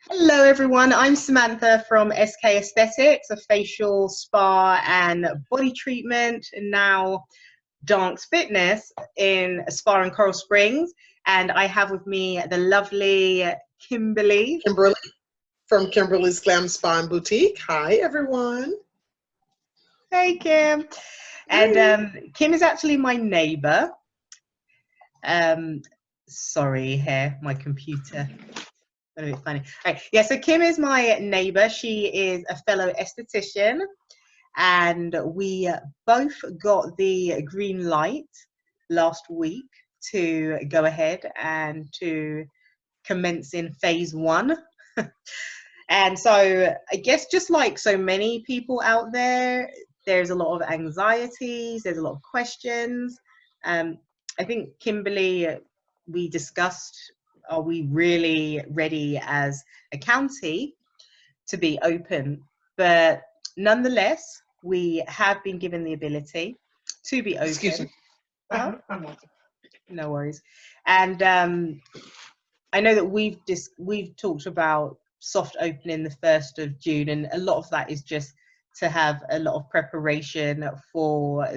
Hello everyone, I'm Samantha from SK Aesthetics, a facial, spa and body treatment, and now dance fitness in Spa and Coral Springs. And I have with me the lovely Kimberly. Kimberly from Kimberly's Glam Spa and Boutique. Hi everyone. Hey Kim. And Kim is actually my neighbor. Sorry here, my computer. A bit funny. All right. Yeah, so Kim is my neighbor. She is a fellow esthetician, and we both got the green light last week to go ahead and to commence in phase 1. And so I guess just like so many people out there, there's a lot of anxieties, there's a lot of questions. I think Kimberly, we discussed, are we really ready as a county to be open? But nonetheless, we have been given the ability to be open. Excuse me. No worries. And I know that we've talked about soft opening the 1st of June, and a lot of that is just to have a lot of preparation for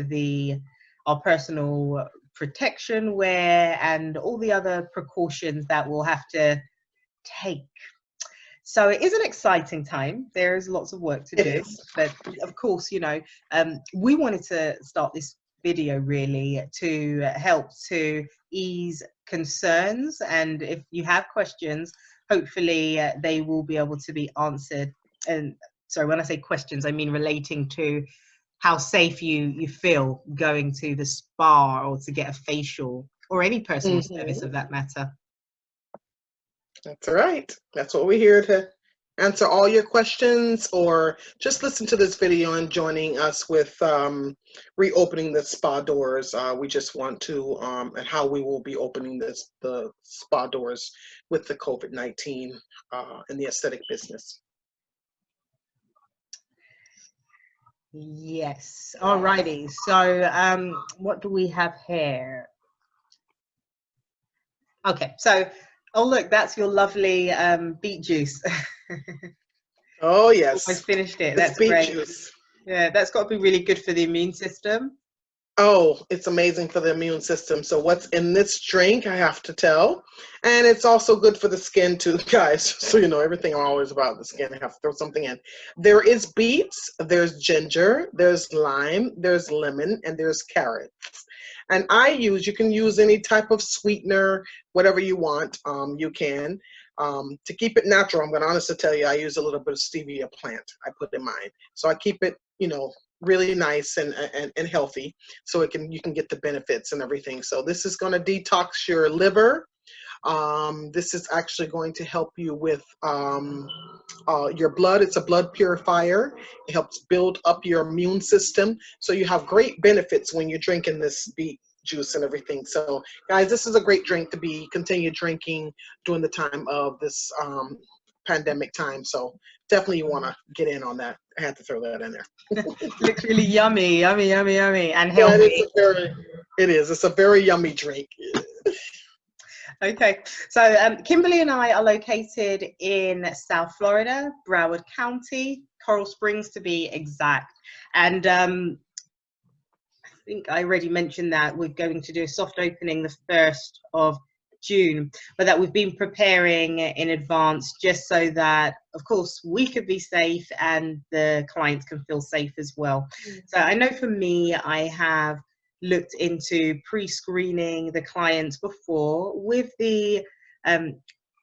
our personal protection wear and all the other precautions that we'll have to take. So it is an exciting time. There's lots of work to do, but of course, you know, we wanted to start this video really to help to ease concerns, and if you have questions, hopefully they will be able to be answered. And sorry, when I say questions, I mean relating to how safe you feel going to the spa or to get a facial or any personal service of that matter. That's right. That's what we're here to answer all your questions, or just listen to this video and joining us with reopening the spa doors. We just want to, and how we will be opening the spa doors with the COVID-19 in the aesthetic business. Yes. Alrighty. So what do we have here? Okay. So, oh look, that's your lovely beet juice. Oh yes. I finished it. It's that's beet great. juice. Yeah, that's got to be really good for the immune system. Oh, it's amazing for the immune system. So what's in this drink, I have to tell. And it's also good for the skin too, guys. So you know, everything I'm always about the skin, I have to throw something in. There is beets, there's ginger, there's lime, there's lemon, and there's carrots. And you can use any type of sweetener, whatever you want, you can. To keep it natural, I'm going to honestly tell you, I use a little bit of Stevia plant I put in mine. So I keep it, you know, really nice and healthy, so you can get the benefits and everything. So this is going to detox your liver. This is actually going to help you with your blood. It's a blood purifier. It helps build up your immune system. So you have great benefits when you're drinking this beet juice and everything. So guys, this is a great drink to continue drinking during the time of this pandemic time. So definitely you want to get in on that. I had to throw that in there. Looks really yummy, and healthy. Yeah, it's a very yummy drink. Okay, so Kimberly and I are located in South Florida, Broward County, Coral Springs to be exact. And I think I already mentioned that we're going to do a soft opening the 1st of June, but that we've been preparing in advance just so that, of course, we could be safe and the clients can feel safe as well. So I know for me, I have looked into pre-screening the clients before with the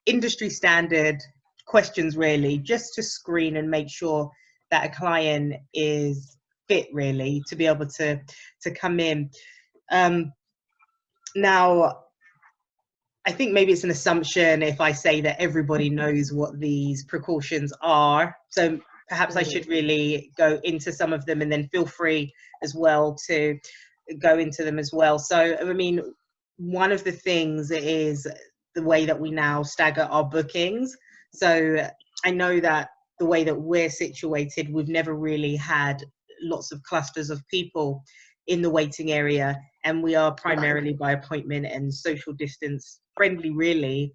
industry standard questions, really, just to screen and make sure that a client is fit really to be able to come in. Now, I think maybe it's an assumption if I say that everybody knows what these precautions are. So perhaps I should really go into some of them, and then feel free as well to go into them as well. So, I mean, one of the things is the way that we now stagger our bookings. So I know that the way that we're situated, we've never really had lots of clusters of people in the waiting area, and we are primarily by appointment and social distance friendly, really.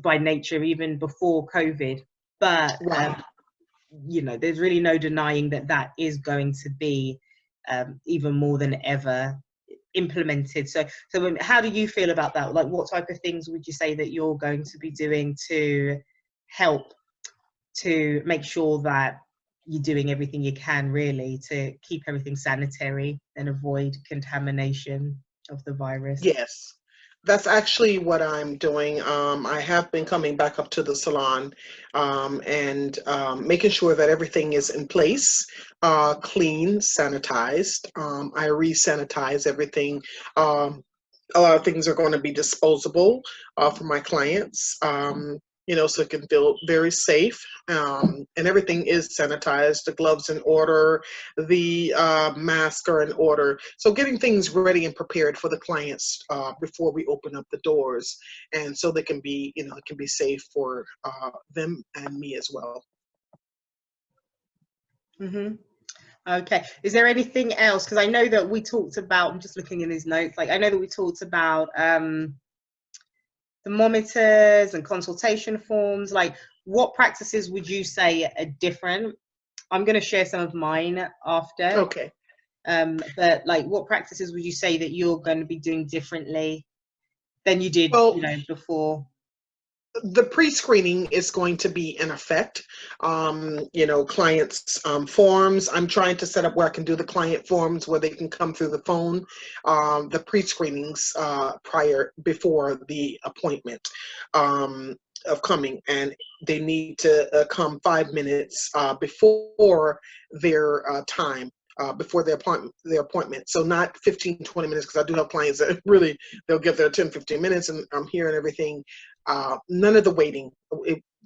by nature, even before COVID. But Right. you know, there's really no denying that that is going to be even more than ever implemented. So how do you feel about that? Like, what type of things would you say that you're going to be doing to help to make sure that you're doing everything you can really to keep everything sanitary and avoid contamination of the virus? Yes, that's actually what I'm doing. I have been coming back up to the salon and making sure that everything is in place, clean, sanitized. I re-sanitize everything. A lot of things are going to be disposable for my clients, so it can feel very safe. And everything is sanitized, the gloves in order, the mask are in order. So getting things ready and prepared for the clients before we open up the doors. And so they can be, it can be safe for them and me as well. Mm-hmm. Okay. Is there anything else? Because I know that we talked about, I'm just looking in these notes, like I know that we talked about thermometers and consultation forms. Like, what practices would you say are different? I'm going to share some of mine after. Okay. But like, what practices would you say that you're going to be doing differently than you did, Well, before? the pre-screening is going to be in effect. Clients forms. I'm trying to set up where I can do the client forms where they can come through the phone. The pre-screenings before the appointment of coming, and they need to come 5 minutes before their time. Before their appointment. So not 15, 20 minutes, because I do have clients that really, they'll get there 10, 15 minutes and I'm here and everything. None of the waiting.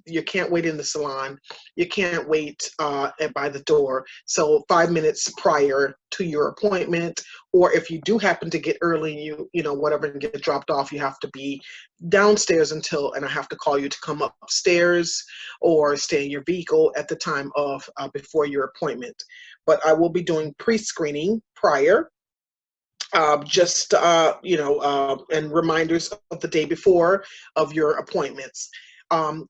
You can't wait in the salon. You can't wait by the door. So 5 minutes prior to your appointment, or if you do happen to get early, whatever, and get dropped off, you have to be downstairs and I have to call you to come upstairs or stay in your vehicle at the time of before your appointment. But I will be doing pre-screening prior. And reminders of the day before of your appointments.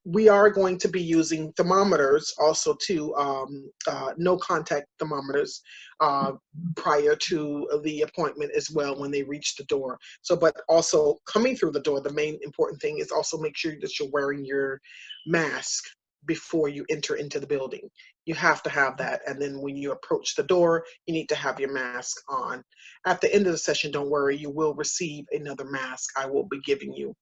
We are going to be using thermometers also too, no contact thermometers prior to the appointment as well when they reach the door. So, but also coming through the door, the main important thing is also make sure that you're wearing your mask before you enter into the building. You have to have that. And then when you approach the door, you need to have your mask on. At the end of the session, don't worry, you will receive another mask I will be giving you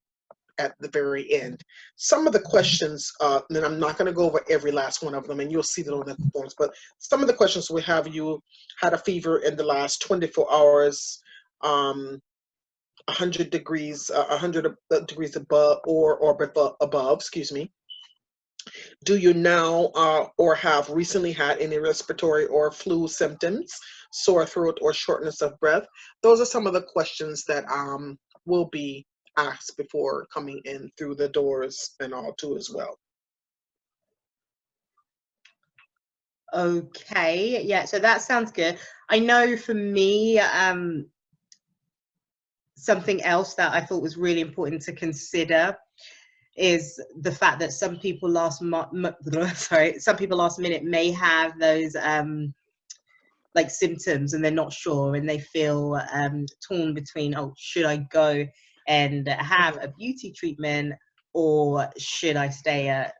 at the very end. Some of the questions, and I'm not going to go over every last one of them, and you'll see that on the forms, but some of the questions will have you had a fever in the last 24 hours, 100 degrees above or above, excuse me. Do you now or have recently had any respiratory or flu symptoms, sore throat, or shortness of breath? Those are some of the questions that will be asked before coming in through the doors and all too as well. Okay, yeah, so that sounds good. I know for me, something else that I thought was really important to consider is the fact that some people last minute may have those like symptoms and they're not sure and they feel torn between, oh, should I go and have a beauty treatment or should I stay at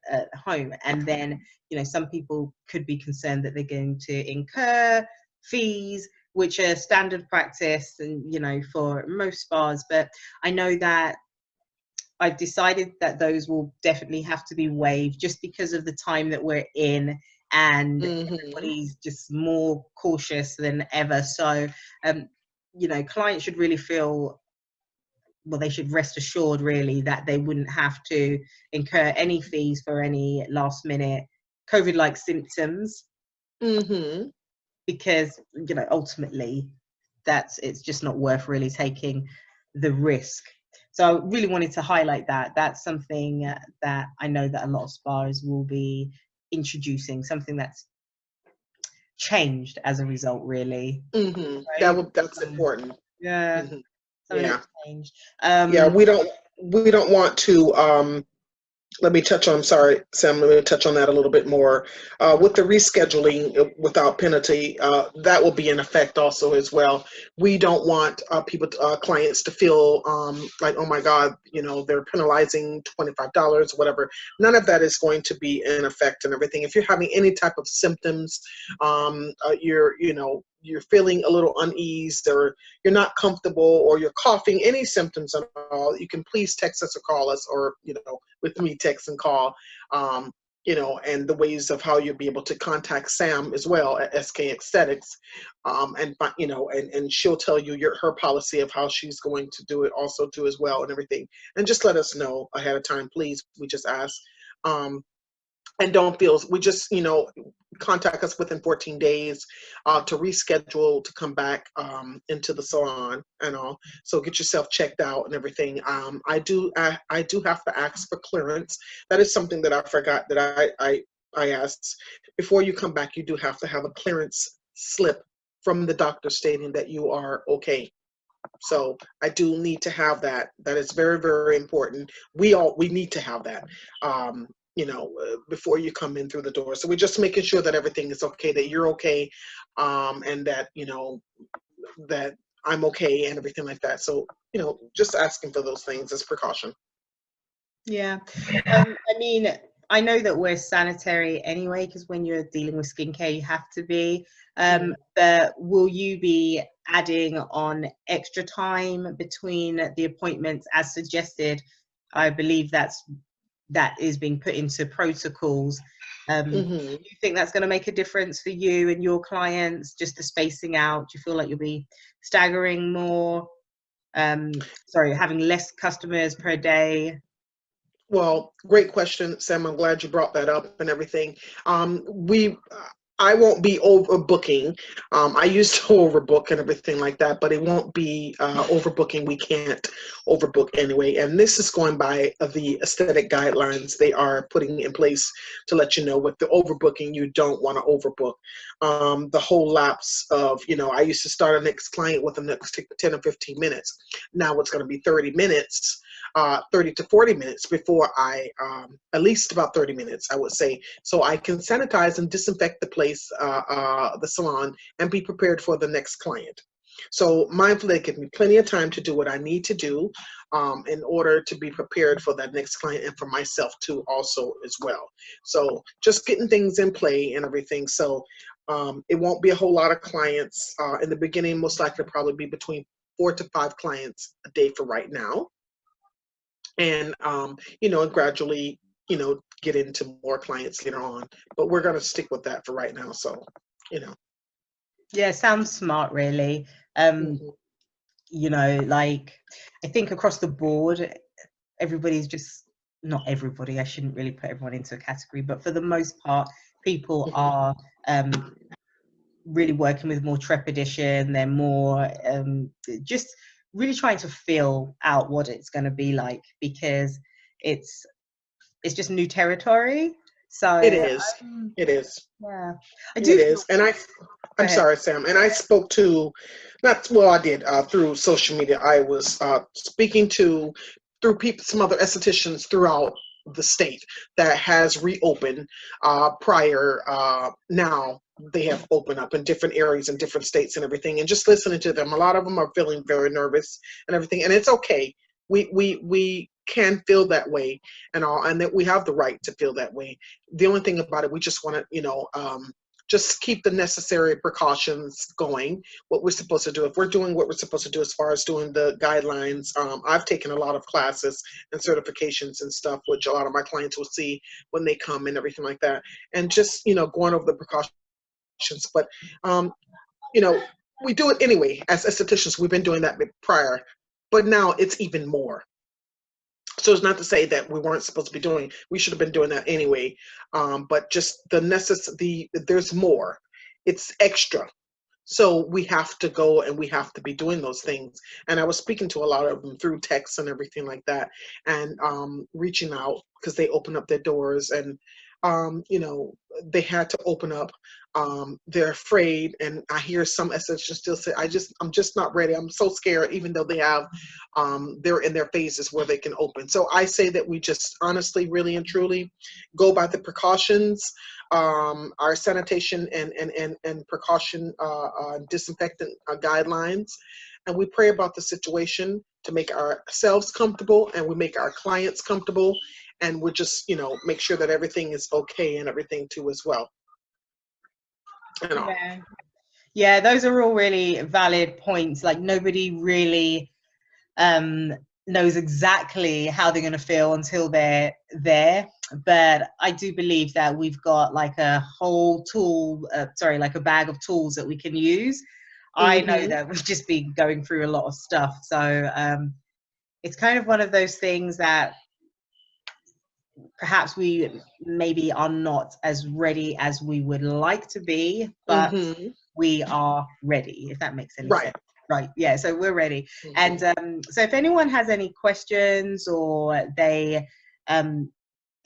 home? And then, some people could be concerned that they're going to incur fees, which are standard practice and, for most spas. But I know that I've decided that those will definitely have to be waived just because of the time that we're in, and everybody's just more cautious than ever. So, clients should really feel, well, they should rest assured really that they wouldn't have to incur any fees for any last minute COVID-like symptoms. Because, ultimately it's just not worth really taking the risk. So I really wanted to highlight that. That's something that I know that a lot of spas will be introducing, something that's changed as a result, really. Right? That's important. Yeah. Yeah. Changed. Yeah, we don't want to Let me touch on, sorry, Sam, let me touch on that a little bit more. With the rescheduling without penalty, that will be in effect also as well. We don't want clients to feel like, oh my God, they're penalizing $25, whatever. None of that is going to be in effect and everything. If you're having any type of symptoms, you're feeling a little uneased, or you're not comfortable, or you're coughing, any symptoms at all, you can please text us or call us, or with me, text and call, and the ways of how you'll be able to contact Sam as well at SK Aesthetics, and she'll tell you her policy of how she's going to do it also too as well, and everything. And just let us know ahead of time, please. We just ask. And don't feel, we just, contact us within 14 days to reschedule to come back into the salon and all. So get yourself checked out and everything. I do have to ask for clearance. That is something that I forgot that I asked. Before you come back, you do have to have a clearance slip from the doctor stating that you are okay. So I do need to have that. That is very, very important. We need to have that. Before you come in through the door. So we're just making sure that everything is okay, that you're okay, and that, that I'm okay and everything like that. So, just asking for those things as precaution. Yeah. I mean, I know that we're sanitary anyway, because when you're dealing with skincare, you have to be. But will you be adding on extra time between the appointments as suggested? I believe that is being put into protocols. Do you think that's going to make a difference for you and your clients, just the spacing out? Do you feel like you'll be staggering more? Having less customers per day? Well, great question, Sam. I'm glad you brought that up and everything. I won't be overbooking. I used to overbook and everything like that, but it won't be overbooking. We can't overbook anyway. And this is going by the aesthetic guidelines they are putting in place to let you know with the overbooking, you don't want to overbook. The whole lapse of, I used to start a next client with the next 10 or 15 minutes. Now it's going to be 30 minutes. 30 to 40 minutes before at least about 30 minutes, I would say, so I can sanitize and disinfect the place, the salon, and be prepared for the next client. So mindfully, it gives me plenty of time to do what I need to do in order to be prepared for that next client, and for myself too also as well. So just getting things in play and everything. So it won't be a whole lot of clients in the beginning. Most likely probably be between 4 to 5 clients a day for right now. And and gradually, get into more clients later on. But we're going to stick with that for right now. So, Yeah, sounds smart, really. Like, I think across the board, everybody's just, not everybody, I shouldn't really put everyone into a category, but for the most part, people are really working with more trepidation. They're more just really trying to feel out what it's going to be like, because it's just new territory. So it is. Yeah, I do. It is. And I'm sorry, Sam. And I spoke to, I did through social media. I was speaking through some other estheticians throughout the state that has reopened prior. Now they have opened up in different areas in different states and everything. And just listening to them, a lot of them are feeling very nervous and everything. And it's okay. We can feel that way and all, and that we have the right to feel that way. The only thing about it, we just want to, just keep the necessary precautions going, what we're supposed to do. If we're doing what we're supposed to do as far as doing the guidelines, I've taken a lot of classes and certifications and stuff, which a lot of my clients will see when they come and everything like that. And just, going over the precautions. But, we do it anyway. As estheticians, we've been doing that prior, but now it's even more. So it's not to say that we weren't supposed to be doing, we should have been doing that anyway. But just there's more, it's extra. So we have to go and we have to be doing those things. And I was speaking to a lot of them through text and everything like that, and reaching out because they open up their doors, and they had to open up they're afraid, and I hear some estheticians still say, I'm just not ready. I'm so scared, even though they have, they're in their phases where they can open. So I say that we just honestly, really and truly go by the precautions, our sanitation and precaution disinfectant guidelines, and we pray about the situation to make ourselves comfortable, and we make our clients comfortable, and we just, make sure that everything is okay and everything too as well. Yeah, those are all really valid points. Like, nobody really knows exactly how they're going to feel until they're there. But I do believe that we've got like a whole tool, like a bag of tools that we can use. I know that we've just been going through a lot of stuff. So it's kind of one of those things that perhaps we maybe are not as ready as we would like to be, but we are ready, if that makes any sense. Right. Yeah. So we're ready. And so if anyone has any questions, or they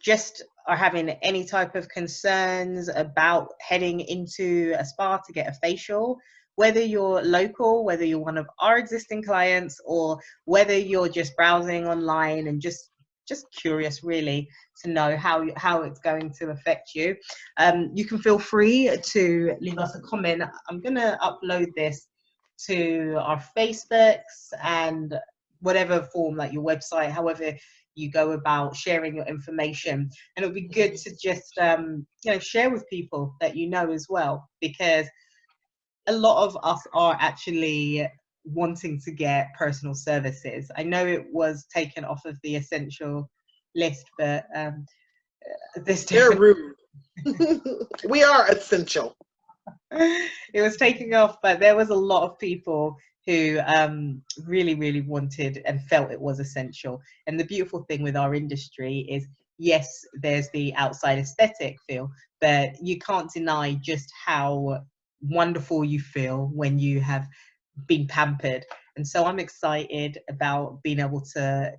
just are having any type of concerns about heading into a spa to get a facial, whether you're local, whether you're one of our existing clients, or whether you're just browsing online and just curious really to know how it's going to affect you, you can feel free to leave us a comment. I'm going to upload this to our Facebooks and whatever form, like your website, however you go about sharing your information. And it would be good to just share with people that you know as well, because a lot of us are actually wanting to get personal services. I know it was taken off of the essential list, but they're rude. We are essential. It was taken off, but there was a lot of people who really, really wanted and felt it was essential. And the beautiful thing with our industry is, yes, there's the outside aesthetic feel, but you can't deny just how wonderful you feel when you have been pampered. And so I'm excited about being able to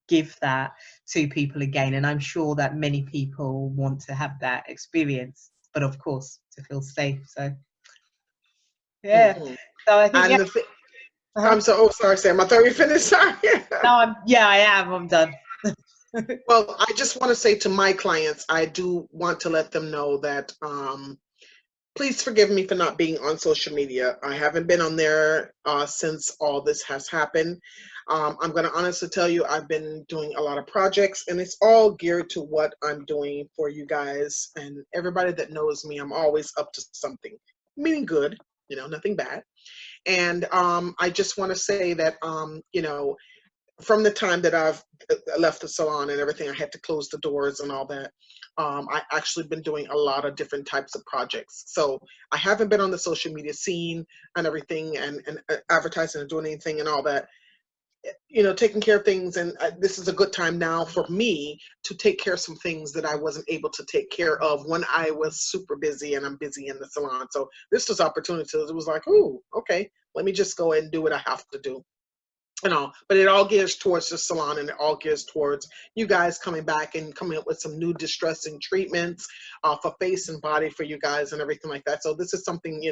give that to people again, and I'm sure that many people want to have that experience, but of course to feel safe. So yeah. So I think I'm so sorry, Sam. I thought we finished. Sorry. No, I'm done. Well, I just want to say to my clients, I do want to let them know that please forgive me for not being on social media. I haven't been on there since all this has happened. I'm going to honestly tell you, I've been doing a lot of projects, and it's all geared to what I'm doing for you guys. And everybody that knows me, I'm always up to something, meaning good, nothing bad. And I just want to say that, from the time that I've left the salon and everything, I had to close the doors and all that. I actually been doing a lot of different types of projects. So I haven't been on the social media scene and everything, and advertising and doing anything and all that, taking care of things. And this is a good time now for me to take care of some things that I wasn't able to take care of when I was super busy, and I'm busy in the salon. So this was opportunity. It was like, oh, okay, let me just go ahead and do what I have to do. But it all gears towards the salon, and it all gears towards you guys coming back and coming up with some new distressing treatments for face and body for you guys and everything like that. So this is something,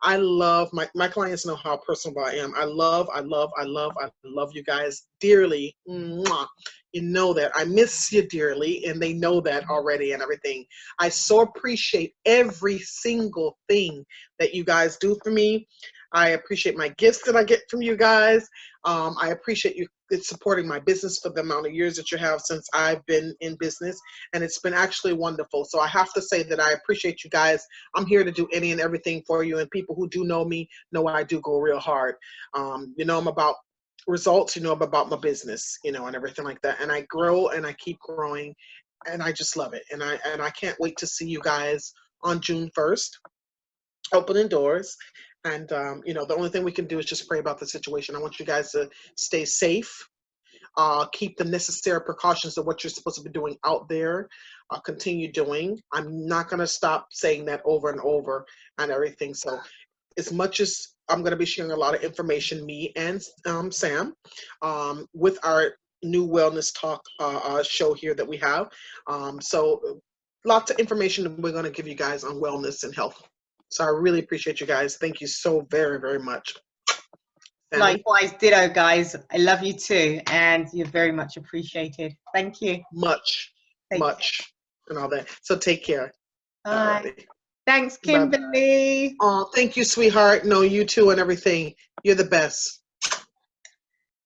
I love. My clients know how personal I am. I love you guys dearly. Mwah. You know that. I miss you dearly, and they know that already and everything. I so appreciate every single thing that you guys do for me. I appreciate my gifts that I get from you guys. I appreciate you supporting my business for the amount of years that you have since I've been in business, and it's been actually wonderful. So I have to say that I appreciate you guys. I'm here to do any and everything for you, and people who do know me know I do go real hard. I'm about results, I'm about my business, and everything like that. And I grow and I keep growing, and I just love it. And I can't wait to see you guys on June 1st, opening doors. And, the only thing we can do is just pray about the situation. I want you guys to stay safe, keep the necessary precautions of what you're supposed to be doing out there, continue doing. I'm not going to stop saying that over and over and everything. So as much as I'm going to be sharing a lot of information, me and Sam, with our new wellness talk show here that we have. So lots of information we're going to give you guys on wellness and health. So I really appreciate you guys. Thank you so very, very much. Sammy? Likewise, ditto, guys. I love you too, and you're very much appreciated. Thank you. Much, Take much, and all that. So take care. Bye. Alrighty. Thanks, Bye-bye. Kimberly. Oh, thank you, sweetheart. No, you too, and everything. You're the best.